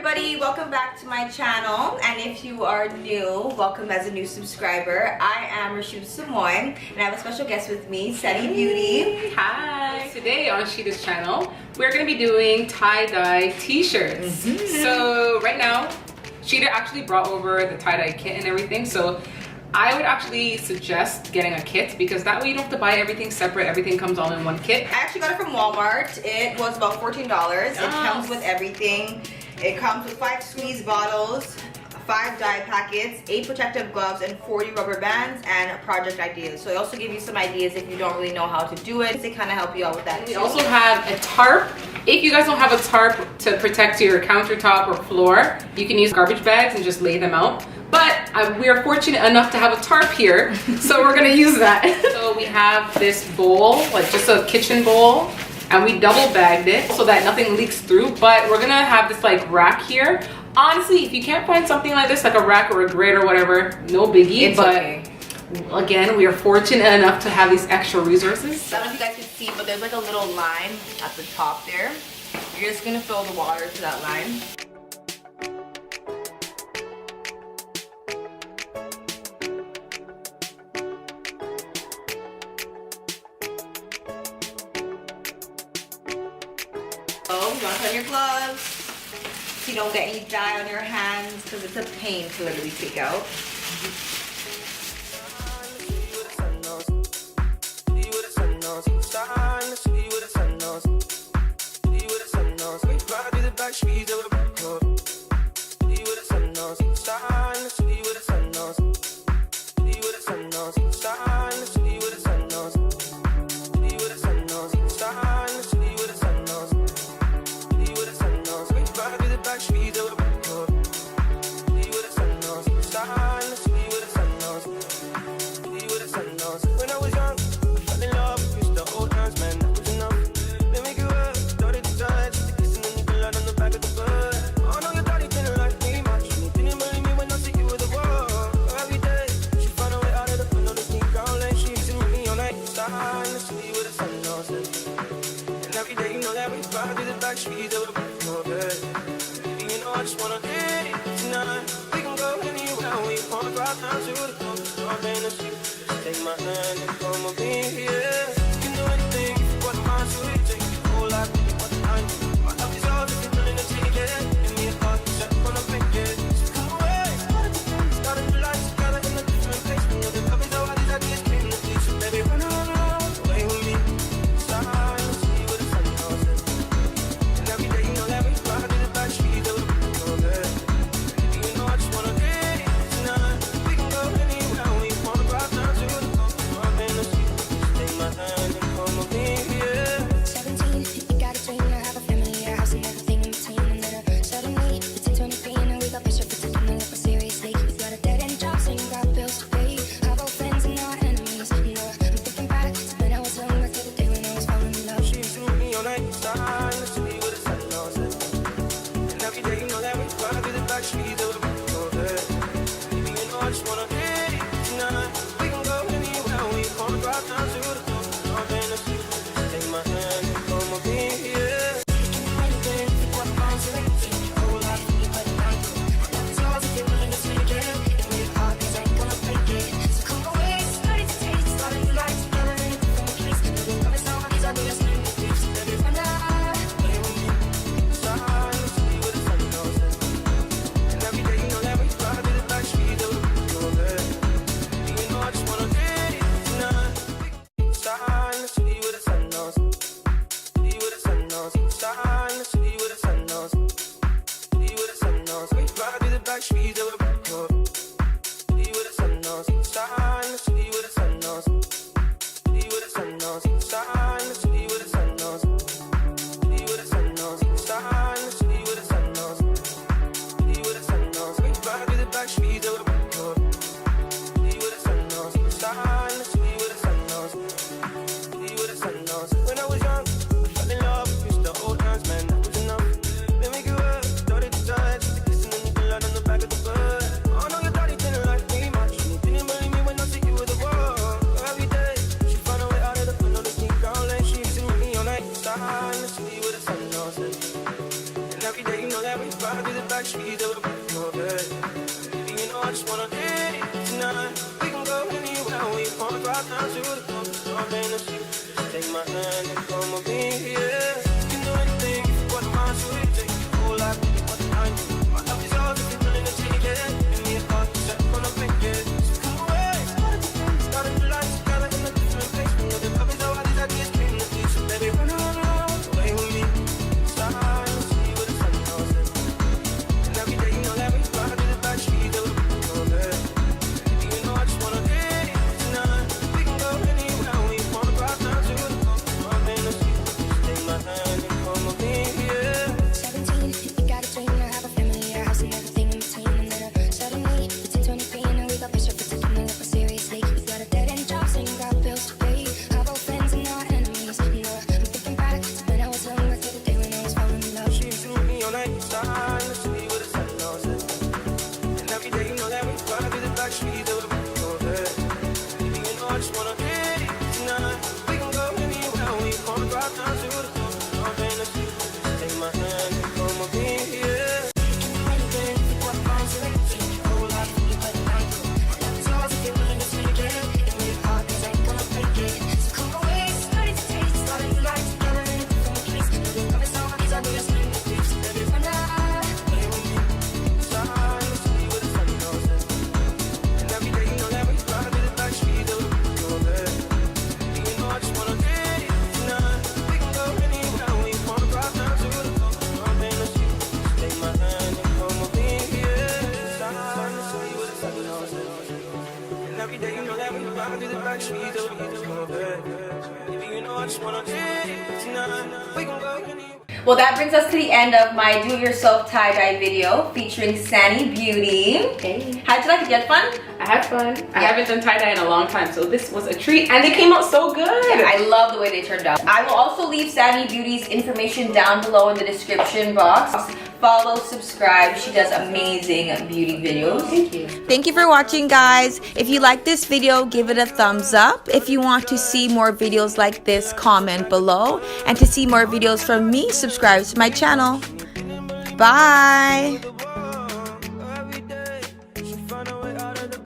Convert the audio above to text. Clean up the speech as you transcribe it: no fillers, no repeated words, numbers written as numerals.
everybody, welcome back to my channel, and if you are new, welcome as a new subscriber. I am Rashida Samoy, and I have a special guest with me, SannyBeauty. Hi! Today on Sheeta's channel, we're going to be doing tie-dye t-shirts. So right now, Sheeta actually brought over the tie-dye kit and everything, so I would actually suggest getting a kit because that way you don't have to buy everything separate. Everything comes all in one kit. I actually got it from Walmart. It was about $14. It comes with everything. It comes with 5 squeeze bottles, 5 dye packets, 8 protective gloves, and 40 rubber bands, and project ideas. So it also gives you some ideas if you don't really know how to do it. They kind of help you out with that. We also have a tarp. If you guys don't have a tarp to protect your countertop or floor, you can use garbage bags and just lay them out. But we are fortunate enough to have a tarp here, so we're gonna use that. So we have this bowl, like just a kitchen bowl, and we double bagged it so that nothing leaks through. But we're gonna have this like rack here. Honestly, if you can't find something like this, like a rack or a grid or whatever, no biggie. It's but okay. Again, we are fortunate enough to have these extra resources. I don't know if you guys can see, but there's like a little line at the top there. You're just gonna fill the water to that line. So you wanna put on your gloves so you don't get any dye on your hands because it's a pain to literally take out. Take my hand and come with me, yeah. You can do anything if you want my sweet. Take the whole life, what I need. My love is all if you're willing to take it. Give me a heart, set on a big kid. So come away, start a new life together in a different place. We know the love is all these ideas came to teach. So baby, run away with me. Slide and see where the sun goes. And every day you know that we ride in the back streets of the world. You know I just wanna get tonight. We can go anywhere we wanna drive down to the coast. Take my hand and come with me, yeah. 17, you got a dream, you have a family, a house and everything in between. And then suddenly, it's 23 and we got pressure for taking the life seriously. We got a dead end job, so you got bills to pay. Have old friends and now enemies. You know, I'm thinking back to when I was young, back to the day when I was falling in love. She used to meet me on night side, let's see where the sun goes. And every day you know that we ride through the back streets of the world. Baby, you know I just wanna get it tonight. We can go anywhere we wanna drive down to the coast. Take my hand and come with me, yeah. And every day you know that we ride through the back streets of the world. You know I just wanna get it tonight. Let's see where the sun goes. See where the sun goes. Let's see where the sun goes. See where the sun goes. We ride through the back streets of the world. See where the sun goes. Let's see where the sun goes. See where the sun goes. Let's see where the sun goes. See where the sun goes. Let's see where the sun goes. See where the sun goes. We ride through the back streets of the world. See where the sun goes. Let's see where the sun goes. See where the sun goes. When I was young, I fell in love. Used the old times, man, that was enough. Then we grew up, started to touch. Kissing and blood on the back of the bus. Oh no, your daddy didn't like me much. You didn't believe me when I said you were the one. fantasy. Take my hand and come with me, yeah. You can do anything if you want to mind, so it takes a whole lot to get what I need. My love is yours if you're willing to take it. Give me a heart, set on a pick it. So come away, starting to life together in a different place. We know the love is all these ideas came to be. So baby, run away with me. Slide, see where the sun goes in. And every day you know that we fly to the back street, do it, you know I just wanna get it tonight. We can go anywhere we wanna, drop down to the coast. My fantasy, take my hand and come with me, yeah. 17, you got a dream, I have a family, a house and everything in between. And then suddenly, it's 23 and we got pressure for taking the life seriously. We got a dead end job, so you got bills to pay. Have old friends and our enemies. You know, I'm thinking back to when I was young, I the day when I was falling in love. She drew me on that side, the city where the sun goes in. And every day you know that we fly to the back street, do it, baby, you know I just wanna get it tonight. We can go anywhere we wanna, drop down to the coast. My fantasy, take my hand and come with me, yeah. Every day you know that we ride through the back streets, you know I just wanna get it tonight. We can go anywhere. Well, that brings us to the end of my do-it-yourself tie-dye video featuring SannyBeauty. Hey. How'd you like it? You had fun? I had fun. I haven't done tie-dye in a long time, so this was a treat, and they came out so good. Yeah, I love the way they turned out. I will also leave SannyBeauty's information down below in the description box. Follow, subscribe. She does amazing beauty videos. Thank you. Thank you for watching, guys. If you like this video, give it a thumbs up. If you want to see more videos like this, comment below. And to see more videos from me, subscribe to my channel. Bye.